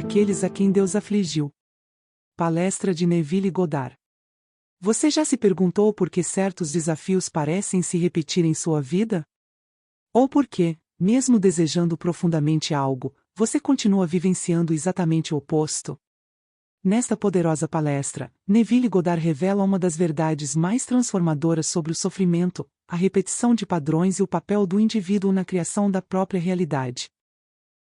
Aqueles a quem Deus afligiu. Palestra de Neville Goddard. Você já se perguntou por que certos desafios parecem se repetir em sua vida? Ou por que, mesmo desejando profundamente algo, você continua vivenciando exatamente o oposto? Nesta poderosa palestra, Neville Goddard revela uma das verdades mais transformadoras sobre o sofrimento, a repetição de padrões e o papel do indivíduo na criação da própria realidade.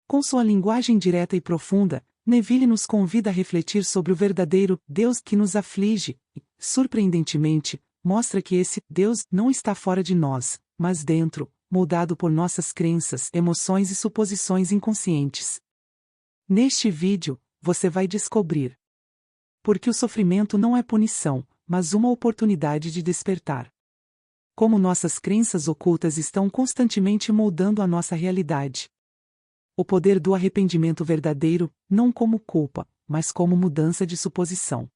Com sua linguagem direta e profunda, Neville nos convida a refletir sobre o verdadeiro Deus que nos aflige e, surpreendentemente, mostra que esse Deus não está fora de nós, mas dentro, moldado por nossas crenças, emoções e suposições inconscientes. Neste vídeo, você vai descobrir porque o sofrimento não é punição, mas uma oportunidade de despertar. Como nossas crenças ocultas estão constantemente moldando a nossa realidade. O poder do arrependimento verdadeiro, não como culpa, mas como mudança de suposição.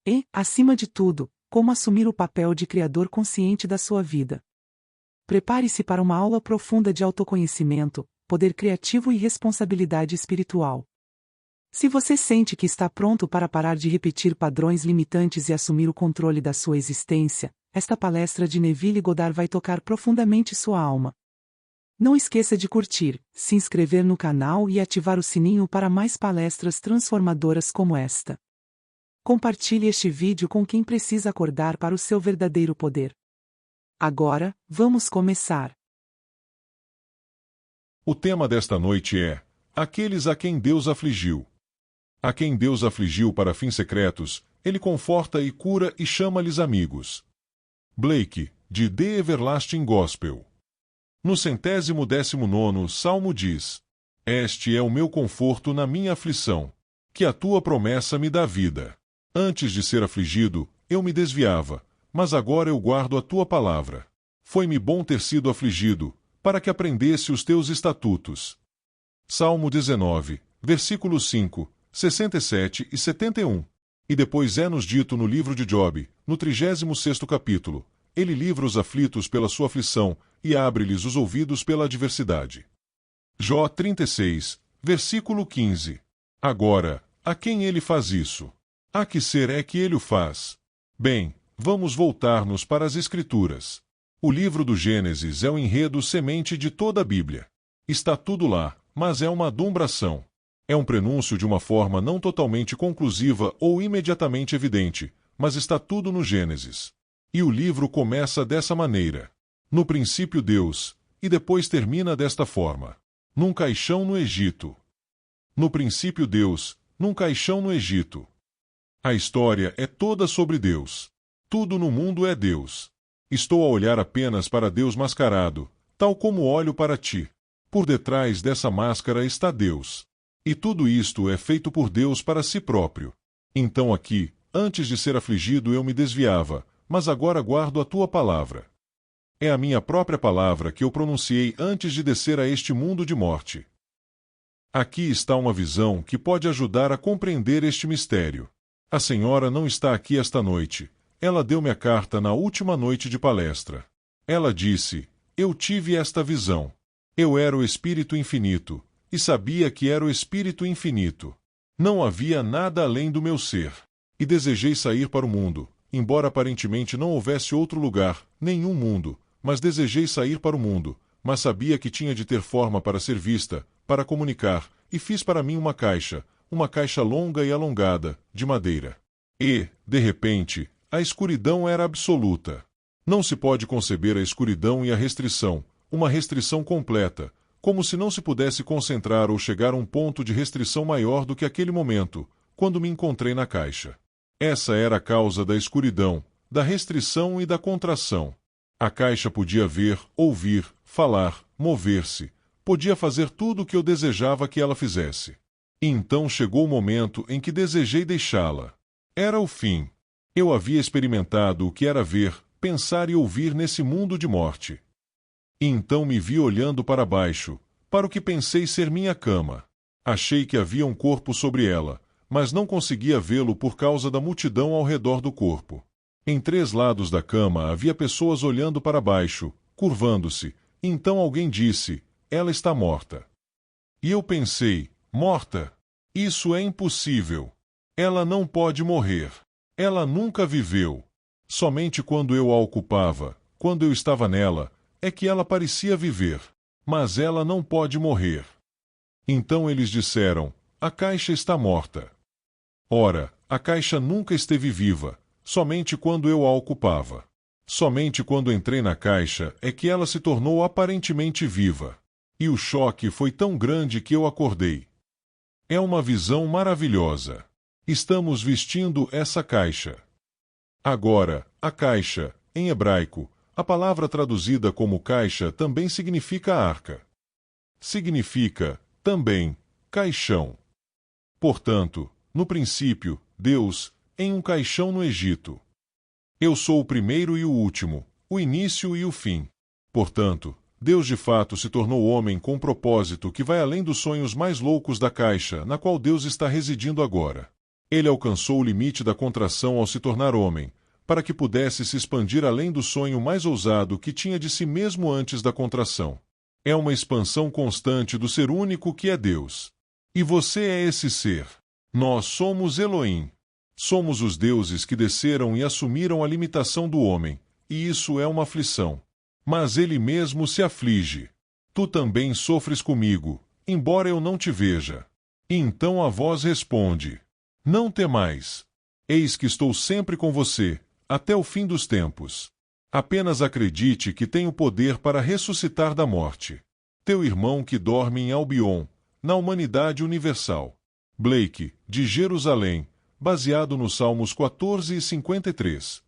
E, acima de tudo, como assumir o papel de criador consciente da sua vida. Prepare-se para uma aula profunda de autoconhecimento, poder criativo e responsabilidade espiritual. Se você sente que está pronto para parar de repetir padrões limitantes e assumir o controle da sua existência, esta palestra de Neville Goddard vai tocar profundamente sua alma. Não esqueça de curtir, se inscrever no canal e ativar o sininho para mais palestras transformadoras como esta. Compartilhe este vídeo com quem precisa acordar para o seu verdadeiro poder. Agora, vamos começar. O tema desta noite é: aqueles a quem Deus afligiu. A quem Deus afligiu para fins secretos, ele conforta e cura e chama-lhes amigos. Blake, de The Everlasting Gospel. No 119º Salmo diz: Este é o meu conforto na minha aflição, que a tua promessa me dá vida. Antes de ser afligido, eu me desviava, mas agora eu guardo a tua palavra. Foi-me bom ter sido afligido, para que aprendesse os teus estatutos. Salmo 19, versículos 5, 67 e 71. E depois é-nos dito no livro de Job, no 36º capítulo: Ele livra os aflitos pela sua aflição e abre-lhes os ouvidos pela adversidade. Jó 36, versículo 15. Agora, a quem ele faz isso? A que ser é que ele o faz? Bem, vamos voltar-nos para as Escrituras. O livro do Gênesis é o enredo semente de toda a Bíblia. Está tudo lá, mas é uma adumbração. É um prenúncio de uma forma não totalmente conclusiva ou imediatamente evidente, mas está tudo no Gênesis. E o livro começa dessa maneira: no princípio Deus, e depois termina desta forma: num caixão no Egito. No princípio Deus, num caixão no Egito. A história é toda sobre Deus. Tudo no mundo é Deus. Estou a olhar apenas para Deus mascarado, tal como olho para ti. Por detrás dessa máscara está Deus. E tudo isto é feito por Deus para si próprio. Então aqui, antes de ser afligido eu me desviava, mas agora guardo a tua palavra. É a minha própria palavra que eu pronunciei antes de descer a este mundo de morte. Aqui está uma visão que pode ajudar a compreender este mistério. A senhora não está aqui esta noite. Ela deu-me a carta na última noite de palestra. Ela disse: eu tive esta visão. Eu era o Espírito Infinito, e sabia que era o Espírito Infinito. Não havia nada além do meu ser. E desejei sair para o mundo, embora aparentemente não houvesse outro lugar, nenhum mundo, mas desejei sair para o mundo, mas sabia que tinha de ter forma para ser vista, para comunicar, e fiz para mim uma caixa longa e alongada, de madeira. E, de repente, a escuridão era absoluta. Não se pode conceber a escuridão e a restrição, uma restrição completa, como se não se pudesse concentrar ou chegar a um ponto de restrição maior do que aquele momento, quando me encontrei na caixa. Essa era a causa da escuridão, da restrição e da contração. A caixa podia ver, ouvir, falar, mover-se, podia fazer tudo o que eu desejava que ela fizesse. E então chegou o momento em que desejei deixá-la. Era o fim. Eu havia experimentado o que era ver, pensar e ouvir nesse mundo de morte. E então me vi olhando para baixo, para o que pensei ser minha cama. Achei que havia um corpo sobre ela, mas não conseguia vê-lo por causa da multidão ao redor do corpo. Em 3 lados da cama havia pessoas olhando para baixo, curvando-se. Então alguém disse: ela está morta. E eu pensei: morta? Isso é impossível. Ela não pode morrer. Ela nunca viveu. Somente quando eu a ocupava, quando eu estava nela, é que ela parecia viver. Mas ela não pode morrer. Então eles disseram: a caixa está morta. Ora, a caixa nunca esteve viva, somente quando eu a ocupava. Somente quando entrei na caixa é que ela se tornou aparentemente viva. E o choque foi tão grande que eu acordei. É uma visão maravilhosa. Estamos vestindo essa caixa. Agora, a caixa, em hebraico, a palavra traduzida como caixa também significa arca. Significa, também, caixão. Portanto, no princípio, Deus, em um caixão no Egito. Eu sou o primeiro e o último, o início e o fim. Portanto, Deus de fato se tornou homem com um propósito que vai além dos sonhos mais loucos da caixa, na qual Deus está residindo agora. Ele alcançou o limite da contração ao se tornar homem, para que pudesse se expandir além do sonho mais ousado que tinha de si mesmo antes da contração. É uma expansão constante do ser único que é Deus. E você é esse ser. Nós somos Elohim. Somos os deuses que desceram e assumiram a limitação do homem, e isso é uma aflição. Mas ele mesmo se aflige. Tu também sofres comigo, embora eu não te veja. E então a voz responde: não temais. Eis que estou sempre com você, até o fim dos tempos. Apenas acredite que tenho poder para ressuscitar da morte. Teu irmão que dorme em Albion, na humanidade universal. Blake, de Jerusalém, baseado nos Salmos 14 e 53.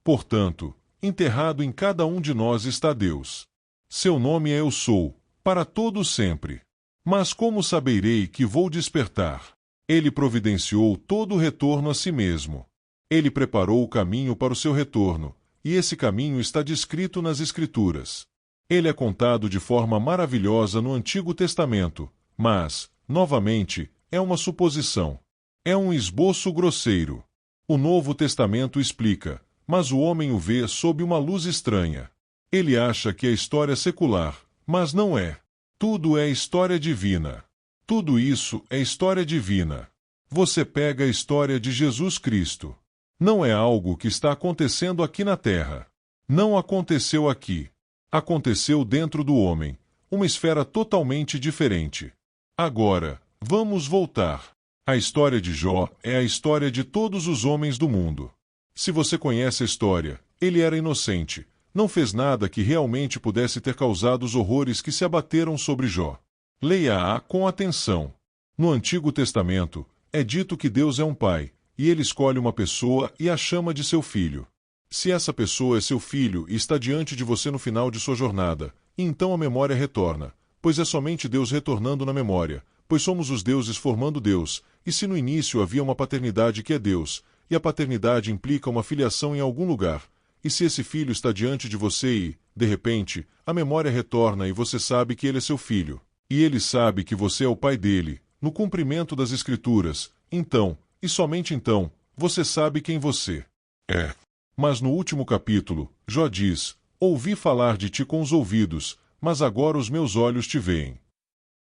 Portanto, enterrado em cada um de nós está Deus. Seu nome é Eu Sou, para todo sempre. Mas como saberei que vou despertar? Ele providenciou todo o retorno a si mesmo. Ele preparou o caminho para o seu retorno, e esse caminho está descrito nas Escrituras. Ele é contado de forma maravilhosa no Antigo Testamento, mas, novamente, é uma suposição. É um esboço grosseiro. O Novo Testamento explica, mas o homem o vê sob uma luz estranha. Ele acha que é história secular, mas não é. Tudo é história divina. Tudo isso é história divina. Você pega a história de Jesus Cristo. Não é algo que está acontecendo aqui na Terra. Não aconteceu aqui. Aconteceu dentro do homem, uma esfera totalmente diferente. Agora, vamos voltar. A história de Jó é a história de todos os homens do mundo. Se você conhece a história, ele era inocente, não fez nada que realmente pudesse ter causado os horrores que se abateram sobre Jó. Leia-a com atenção. No Antigo Testamento, é dito que Deus é um pai, e ele escolhe uma pessoa e a chama de seu filho. Se essa pessoa é seu filho e está diante de você no final de sua jornada, então a memória retorna, pois é somente Deus retornando na memória, pois somos os deuses formando Deus, e se no início havia uma paternidade que é Deus, e a paternidade implica uma filiação em algum lugar, e se esse filho está diante de você e, de repente, a memória retorna e você sabe que ele é seu filho, e ele sabe que você é o pai dele, no cumprimento das Escrituras, então, e somente então, você sabe quem você é. Mas no último capítulo, Jó diz: ouvi falar de ti com os ouvidos, mas agora os meus olhos te veem.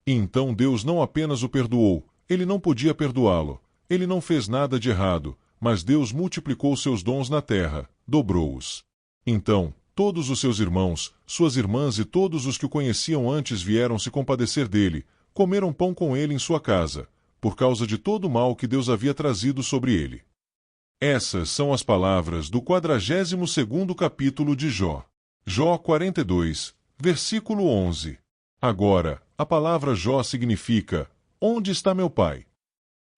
E então Deus não apenas o perdoou, ele não podia perdoá-lo, ele não fez nada de errado, mas Deus multiplicou seus dons na terra, dobrou-os. Então, todos os seus irmãos, suas irmãs e todos os que o conheciam antes vieram se compadecer dele, comeram pão com ele em sua casa, por causa de todo o mal que Deus havia trazido sobre ele. Essas são as palavras do 42º capítulo de Jó. Jó 42, versículo 11. Agora, a palavra Jó significa: onde está meu pai?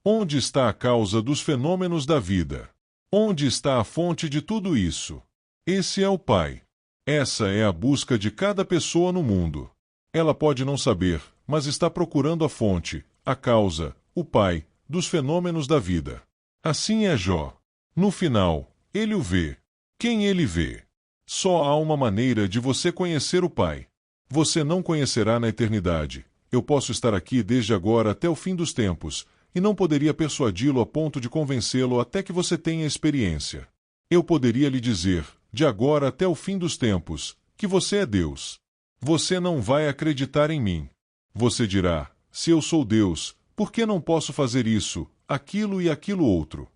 Onde está a causa dos fenômenos da vida? Onde está a fonte de tudo isso? Esse é o pai. Essa é a busca de cada pessoa no mundo. Ela pode não saber, mas está procurando a fonte, a causa, o pai, dos fenômenos da vida. Assim é Jó. No final, ele o vê. Quem ele vê? Só há uma maneira de você conhecer o Pai. Você não conhecerá na eternidade. Eu posso estar aqui desde agora até o fim dos tempos, e não poderia persuadi-lo a ponto de convencê-lo até que você tenha experiência. Eu poderia lhe dizer, de agora até o fim dos tempos, que você é Deus. Você não vai acreditar em mim. Você dirá: se eu sou Deus, Por que não posso fazer isso, aquilo e aquilo outro?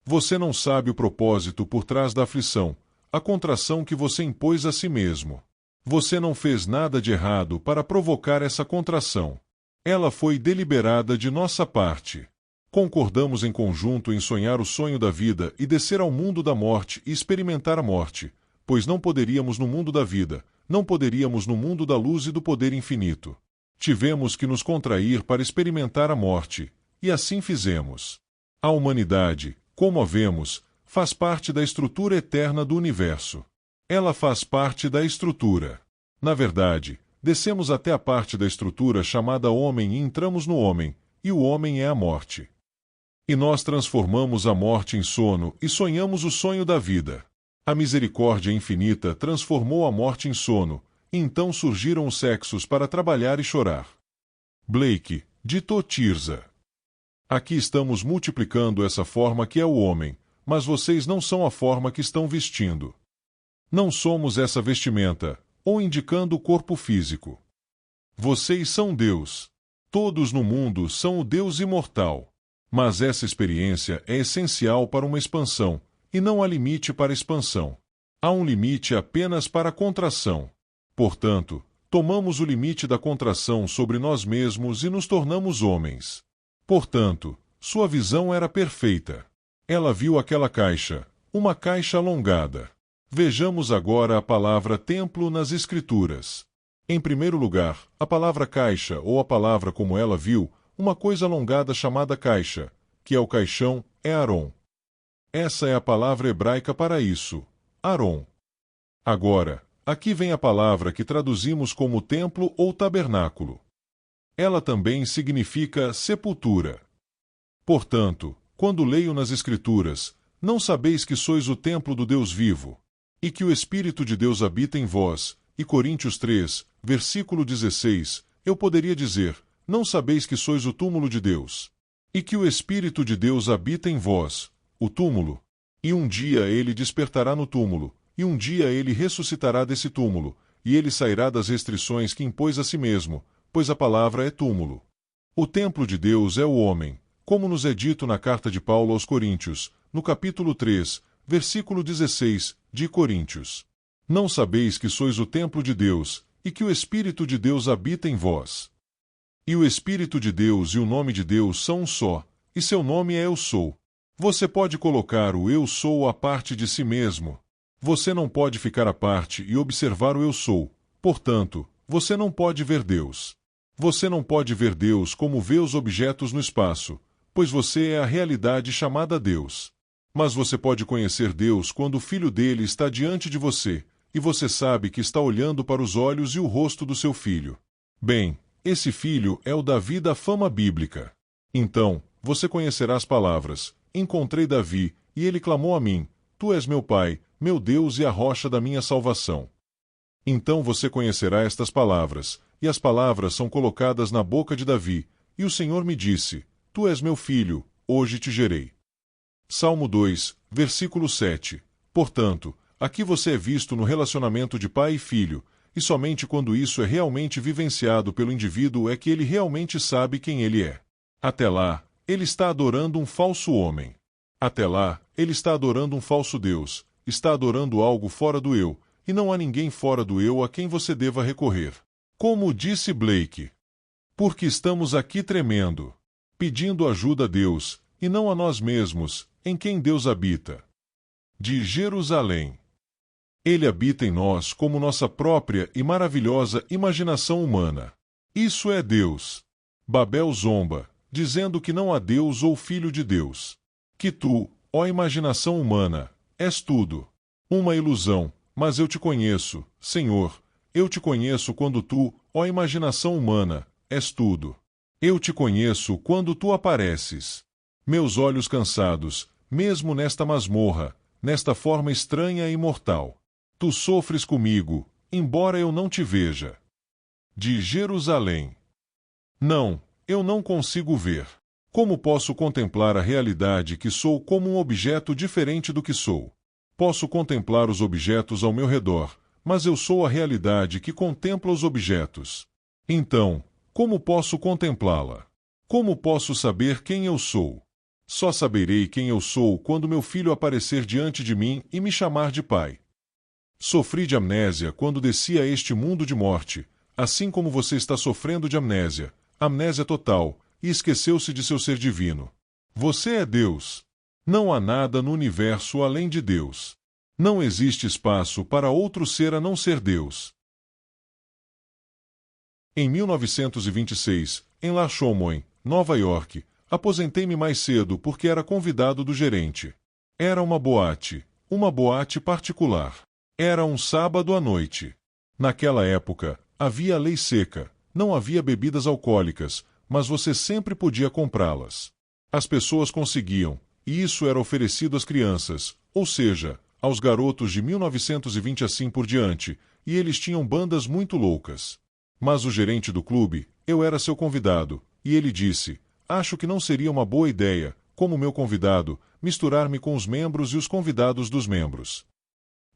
Você não sabe o propósito por trás da aflição, a contração que você impôs a si mesmo. Você não fez nada de errado para provocar essa contração. Ela foi deliberada de nossa parte. Concordamos em conjunto em sonhar o sonho da vida e descer ao mundo da morte e experimentar a morte, pois não poderíamos no mundo da vida, não poderíamos no mundo da luz e do poder infinito. Tivemos que nos contrair para experimentar a morte, e assim fizemos. A humanidade, como a vemos, faz parte da estrutura eterna do universo. Ela faz parte da estrutura. Na verdade, descemos até a parte da estrutura chamada homem e entramos no homem, e o homem é a morte. E nós transformamos a morte em sono e sonhamos o sonho da vida. A misericórdia infinita transformou a morte em sono, e então surgiram os sexos para trabalhar e chorar. Blake, ditou Tirza. Aqui estamos multiplicando essa forma que é o homem, mas vocês não são a forma que estão vestindo. Não somos essa vestimenta, ou indicando o corpo físico. Vocês são Deus. Todos no mundo são o Deus imortal. Mas essa experiência é essencial para uma expansão, e não há limite para expansão. Há um limite apenas para a contração. Portanto, tomamos o limite da contração sobre nós mesmos e nos tornamos homens. Portanto, sua visão era perfeita. Ela viu aquela caixa, uma caixa alongada. Vejamos agora a palavra templo nas Escrituras. Em primeiro lugar, a palavra caixa, ou a palavra como ela viu, uma coisa alongada chamada caixa, que é o caixão, é Aron. Essa é a palavra hebraica para isso, Aron. Agora, aqui vem a palavra que traduzimos como templo ou tabernáculo. Ela também significa sepultura. Portanto, quando leio nas Escrituras, não sabeis que sois o templo do Deus vivo, e que o Espírito de Deus habita em vós, e Coríntios 3, versículo 16, eu poderia dizer, não sabeis que sois o túmulo de Deus, e que o Espírito de Deus habita em vós, o túmulo, e um dia ele despertará no túmulo, e um dia ele ressuscitará desse túmulo, e ele sairá das restrições que impôs a si mesmo, pois a palavra é túmulo. O templo de Deus é o homem, como nos é dito na carta de Paulo aos Coríntios, no capítulo 3, versículo 16, de Coríntios. Não sabeis que sois o templo de Deus, e que o Espírito de Deus habita em vós. E o Espírito de Deus e o nome de Deus são um só, e seu nome é Eu Sou. Você pode colocar o Eu Sou à parte de si mesmo. Você não pode ficar à parte e observar o Eu Sou. Portanto, você não pode ver Deus. Você não pode ver Deus como vê os objetos no espaço, pois você é a realidade chamada Deus. Mas você pode conhecer Deus quando o Filho dele está diante de você, e você sabe que está olhando para os olhos e o rosto do seu Filho. Bem, esse Filho é o Davi da fama bíblica. Então, você conhecerá as palavras, encontrei Davi, e ele clamou a mim, Tu és meu Pai, meu Deus e a rocha da minha salvação. Então você conhecerá estas palavras, e as palavras são colocadas na boca de Davi, e o Senhor me disse, Tu és meu filho, hoje te gerei. Salmo 2, versículo 7. Portanto, aqui você é visto no relacionamento de pai e filho, e somente quando isso é realmente vivenciado pelo indivíduo é que ele realmente sabe quem ele é. Até lá, ele está adorando um falso homem. Até lá, ele está adorando um falso Deus, está adorando algo fora do eu, e não há ninguém fora do eu a quem você deva recorrer. Como disse Blake, porque estamos aqui tremendo, pedindo ajuda a Deus, e não a nós mesmos, em quem Deus habita. De Jerusalém. Ele habita em nós como nossa própria e maravilhosa imaginação humana. Isso é Deus. Babel zomba, dizendo que não há Deus ou Filho de Deus. Que tu, ó imaginação humana, és tudo. Uma ilusão, mas eu te conheço, Senhor. Eu te conheço quando tu, ó imaginação humana, és tudo. Eu te conheço quando tu apareces. Meus olhos cansados, mesmo nesta masmorra, nesta forma estranha e mortal. Tu sofres comigo, embora eu não te veja. De Jerusalém. Não, eu não consigo ver. Como posso contemplar a realidade que sou como um objeto diferente do que sou? Posso contemplar os objetos ao meu redor, mas eu sou a realidade que contempla os objetos. Então, como posso contemplá-la? Como posso saber quem eu sou? Só saberei quem eu sou quando meu filho aparecer diante de mim e me chamar de pai. Sofri de amnésia quando desci a este mundo de morte, assim como você está sofrendo de amnésia, amnésia total, e esqueceu-se de seu ser divino. Você é Deus. Não há nada no universo além de Deus. Não existe espaço para outro ser a não ser Deus. Em 1926, em La Chaux-Moine, Nova York, aposentei-me mais cedo porque era convidado do gerente. Era uma boate particular. Era um sábado à noite. Naquela época, havia a lei seca, não havia bebidas alcoólicas, mas você sempre podia comprá-las. As pessoas conseguiam, e isso era oferecido às crianças, ou seja, aos garotos de 1920 assim por diante, e eles tinham bandas muito loucas. Mas o gerente do clube, eu era seu convidado, e ele disse: acho que não seria uma boa ideia, como meu convidado, misturar-me com os membros e os convidados dos membros.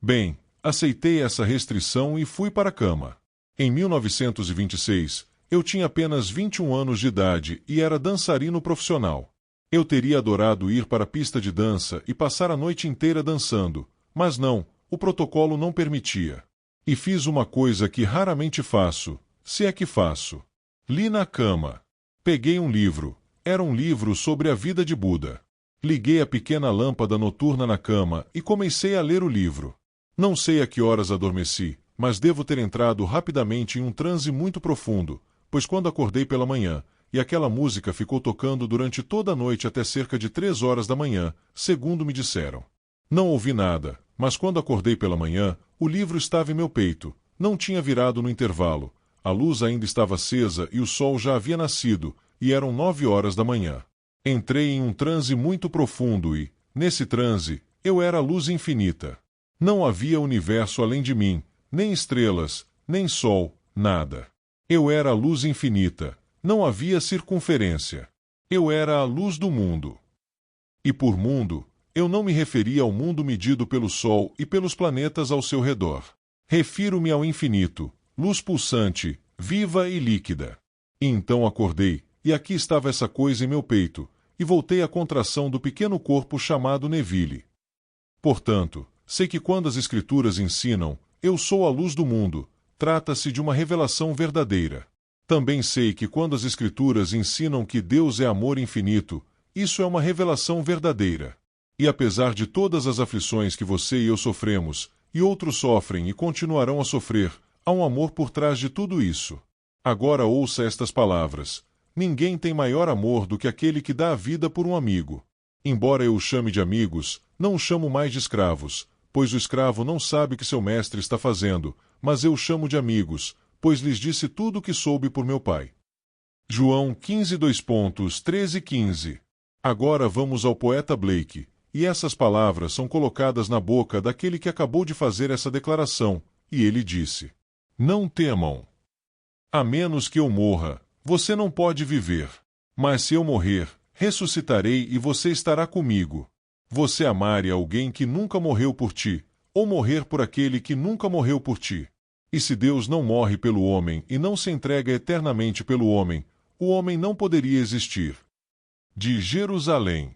Bem, aceitei essa restrição e fui para a cama. Em 1926, eu tinha apenas 21 anos de idade e era dançarino profissional. Eu teria adorado ir para a pista de dança e passar a noite inteira dançando, mas não, o protocolo não permitia. E fiz uma coisa que raramente faço, se é que faço. Li na cama. Peguei um livro. Era um livro sobre a vida de Buda. Liguei a pequena lâmpada noturna na cama e comecei a ler o livro. Não sei a que horas adormeci, mas devo ter entrado rapidamente em um transe muito profundo, pois quando acordei pela manhã, e aquela música ficou tocando durante toda a noite até cerca de 3 horas da manhã, segundo me disseram. Não ouvi nada, mas quando acordei pela manhã, o livro estava em meu peito, não tinha virado no intervalo, a luz ainda estava acesa e o sol já havia nascido, e eram 9 horas da manhã. Entrei em um transe muito profundo e, nesse transe, eu era a luz infinita. Não havia universo além de mim, nem estrelas, nem sol, nada. Eu era a luz infinita, não havia circunferência. Eu era a luz do mundo. E por mundo, eu não me referia ao mundo medido pelo Sol e pelos planetas ao seu redor. Refiro-me ao infinito, luz pulsante, viva e líquida. E então acordei, e aqui estava essa coisa em meu peito, e voltei à contração do pequeno corpo chamado Neville. Portanto, sei que quando as Escrituras ensinam, eu sou a luz do mundo, trata-se de uma revelação verdadeira. Também sei que quando as Escrituras ensinam que Deus é amor infinito, isso é uma revelação verdadeira. E apesar de todas as aflições que você e eu sofremos, e outros sofrem e continuarão a sofrer, há um amor por trás de tudo isso. Agora ouça estas palavras. Ninguém tem maior amor do que aquele que dá a vida por um amigo. Embora eu o chame de amigos, não o chamo mais de escravos, pois o escravo não sabe o que seu mestre está fazendo, mas eu o chamo de amigos, pois lhes disse tudo o que soube por meu Pai. João 15:13-15. Agora vamos ao poeta Blake, e essas palavras são colocadas na boca daquele que acabou de fazer essa declaração, e ele disse: Não temam. A menos que eu morra, você não pode viver. Mas se eu morrer, ressuscitarei e você estará comigo. Você amar alguém que nunca morreu por ti, ou morrer por aquele que nunca morreu por ti. E se Deus não morre pelo homem e não se entrega eternamente pelo homem, o homem não poderia existir. De Jerusalém.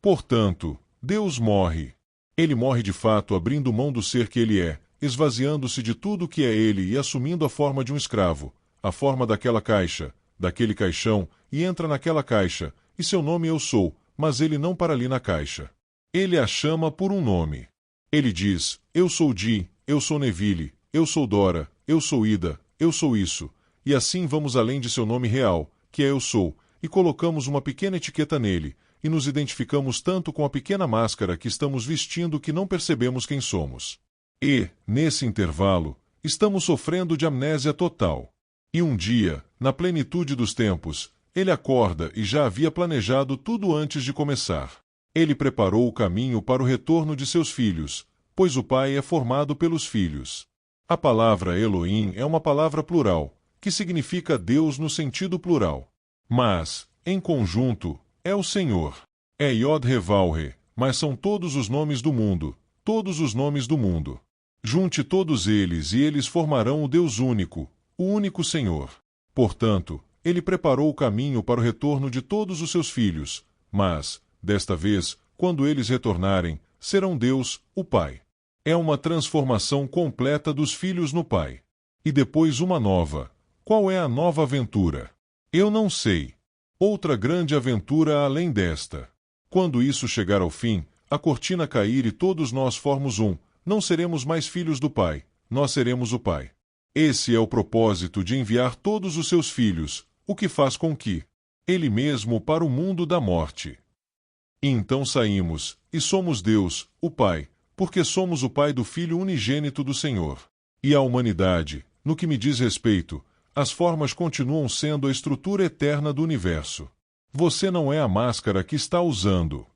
Portanto, Deus morre. Ele morre de fato abrindo mão do ser que ele é, esvaziando-se de tudo o que é ele e assumindo a forma de um escravo, a forma daquela caixa, daquele caixão, e entra naquela caixa, e seu nome eu sou, mas ele não para ali na caixa. Ele a chama por um nome. Ele diz, eu sou Di, eu sou Neville, eu sou Dora, eu sou Ida, eu sou isso, e assim vamos além de seu nome real, que é eu sou, e colocamos uma pequena etiqueta nele, e nos identificamos tanto com a pequena máscara que estamos vestindo que não percebemos quem somos. E, nesse intervalo, estamos sofrendo de amnésia total. E um dia, na plenitude dos tempos, ele acorda e já havia planejado tudo antes de começar. Ele preparou o caminho para o retorno de seus filhos, pois o Pai é formado pelos filhos. A palavra Elohim é uma palavra plural, que significa Deus no sentido plural. Mas, em conjunto, é o Senhor. É Yod-He-Vav-He, mas são todos os nomes do mundo, todos os nomes do mundo. Junte todos eles e eles formarão o Deus único, o único Senhor. Portanto, ele preparou o caminho para o retorno de todos os seus filhos, mas, desta vez, quando eles retornarem, serão Deus, o Pai. É uma transformação completa dos filhos no Pai. E depois uma nova. Qual é a nova aventura? Eu não sei. Outra grande aventura além desta. Quando isso chegar ao fim, a cortina cair e todos nós formos um, não seremos mais filhos do Pai, nós seremos o Pai. Esse é o propósito de enviar todos os seus filhos, o que faz com que Ele mesmo para o mundo da morte. E então saímos, e somos Deus, o Pai, porque somos o Pai do Filho unigênito do Senhor. E a humanidade, no que me diz respeito, as formas continuam sendo a estrutura eterna do universo. Você não é a máscara que está usando.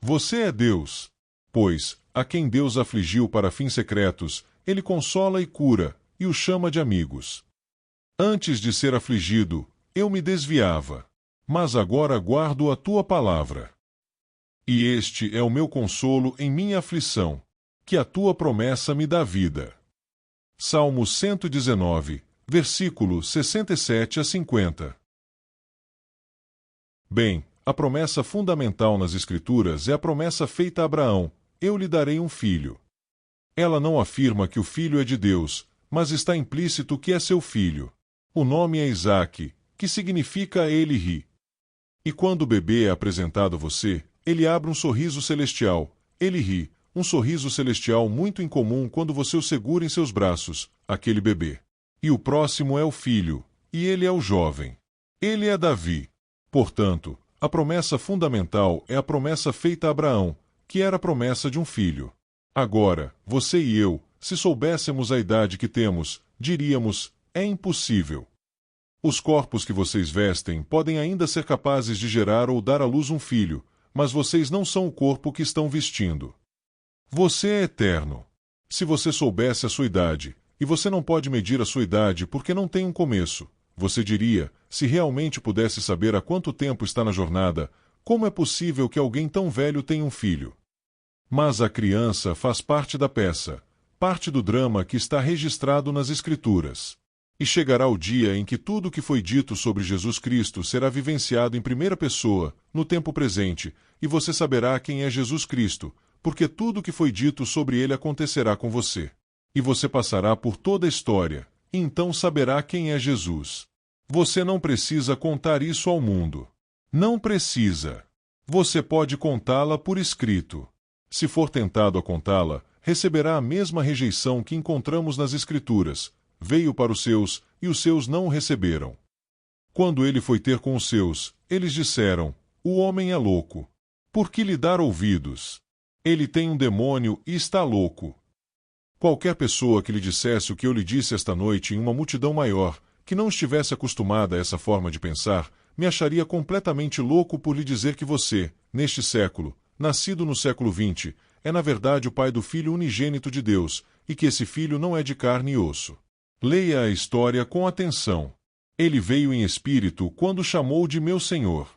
Você é Deus. Pois, a quem Deus afligiu para fins secretos, Ele consola e cura, e o chama de amigos. Antes de ser afligido, eu me desviava. Mas agora guardo a tua palavra. E este é o meu consolo em minha aflição, que a tua promessa me dá vida. Salmo 119, versículos 67 a 50. Bem, a promessa fundamental nas Escrituras é a promessa feita a Abraão: eu lhe darei um filho. Ela não afirma que o filho é de Deus, mas está implícito que é seu filho. O nome é Isaque, que significa ele ri. E quando o bebê é apresentado a você, ele abre um sorriso celestial, ele ri, um sorriso celestial muito incomum quando você o segura em seus braços, aquele bebê. E o próximo é o filho, e ele é o jovem. Ele é Davi. Portanto, a promessa fundamental é a promessa feita a Abraão, que era a promessa de um filho. Agora, você e eu, se soubéssemos a idade que temos, diríamos: é impossível. Os corpos que vocês vestem podem ainda ser capazes de gerar ou dar à luz um filho, mas vocês não são o corpo que estão vestindo. Você é eterno. Se você soubesse a sua idade, e você não pode medir a sua idade porque não tem um começo, você diria, se realmente pudesse saber há quanto tempo está na jornada, como é possível que alguém tão velho tenha um filho? Mas a criança faz parte da peça, parte do drama que está registrado nas Escrituras. E chegará o dia em que tudo o que foi dito sobre Jesus Cristo será vivenciado em primeira pessoa, no tempo presente, e você saberá quem é Jesus Cristo, porque tudo o que foi dito sobre ele acontecerá com você. E você passará por toda a história, e então saberá quem é Jesus. Você não precisa contar isso ao mundo. Não precisa. Você pode contá-la por escrito. Se for tentado a contá-la, receberá a mesma rejeição que encontramos nas Escrituras. Veio para os seus, e os seus não o receberam. Quando ele foi ter com os seus, eles disseram: o homem é louco. Por que lhe dar ouvidos? Ele tem um demônio e está louco. Qualquer pessoa que lhe dissesse o que eu lhe disse esta noite em uma multidão maior, que não estivesse acostumada a essa forma de pensar, me acharia completamente louco por lhe dizer que você, neste século, nascido no século XX, é na verdade o pai do Filho unigênito de Deus, e que esse filho não é de carne e osso. Leia a história com atenção. Ele veio em espírito quando chamou de meu Senhor.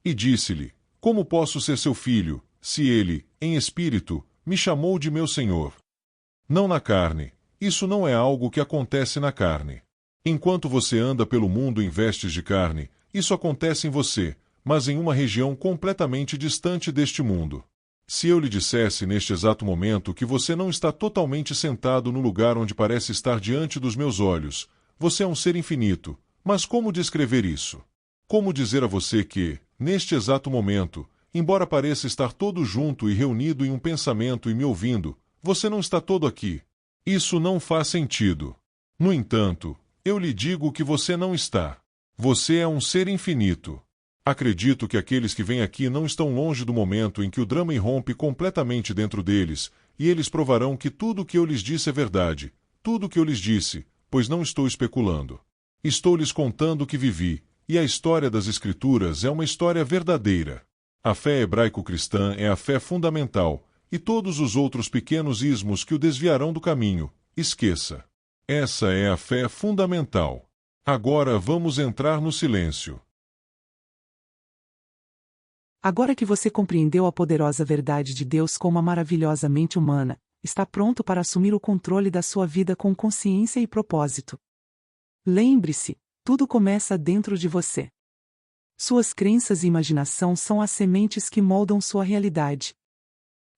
E disse-lhe: como posso ser seu filho, se ele, em espírito, me chamou de meu Senhor? Não na carne. Isso não é algo que acontece na carne. Enquanto você anda pelo mundo em vestes de carne, isso acontece em você, mas em uma região completamente distante deste mundo. Se eu lhe dissesse neste exato momento que você não está totalmente sentado no lugar onde parece estar diante dos meus olhos, você é um ser infinito, mas como descrever isso? Como dizer a você que, neste exato momento, embora pareça estar todo junto e reunido em um pensamento e me ouvindo, você não está todo aqui? Isso não faz sentido. No entanto, eu lhe digo que você não está. Você é um ser infinito. Acredito que aqueles que vêm aqui não estão longe do momento em que o drama irrompe completamente dentro deles, e eles provarão que tudo o que eu lhes disse é verdade, tudo o que eu lhes disse, pois não estou especulando. Estou lhes contando o que vivi, e a história das Escrituras é uma história verdadeira. A fé hebraico-cristã é a fé fundamental, e todos os outros pequenos ismos que o desviarão do caminho, esqueça. Essa é a fé fundamental. Agora vamos entrar no silêncio. Agora que você compreendeu a poderosa verdade de Deus como a maravilhosa mente humana, está pronto para assumir o controle da sua vida com consciência e propósito. Lembre-se, Tudo começa dentro de você. Suas crenças e imaginação são as sementes que moldam sua realidade.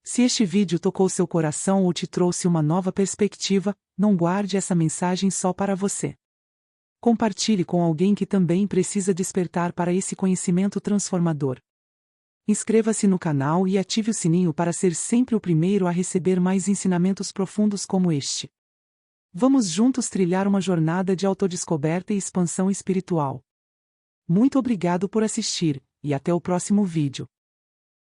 Se este vídeo tocou seu coração ou te trouxe uma nova perspectiva, não guarde essa mensagem só para você. Compartilhe com alguém que também precisa despertar para esse conhecimento transformador. Inscreva-se no canal e ative o sininho para ser sempre o primeiro a receber mais ensinamentos profundos como este. Vamos juntos trilhar uma jornada de autodescoberta e expansão espiritual. Muito obrigado por assistir, e até o próximo vídeo.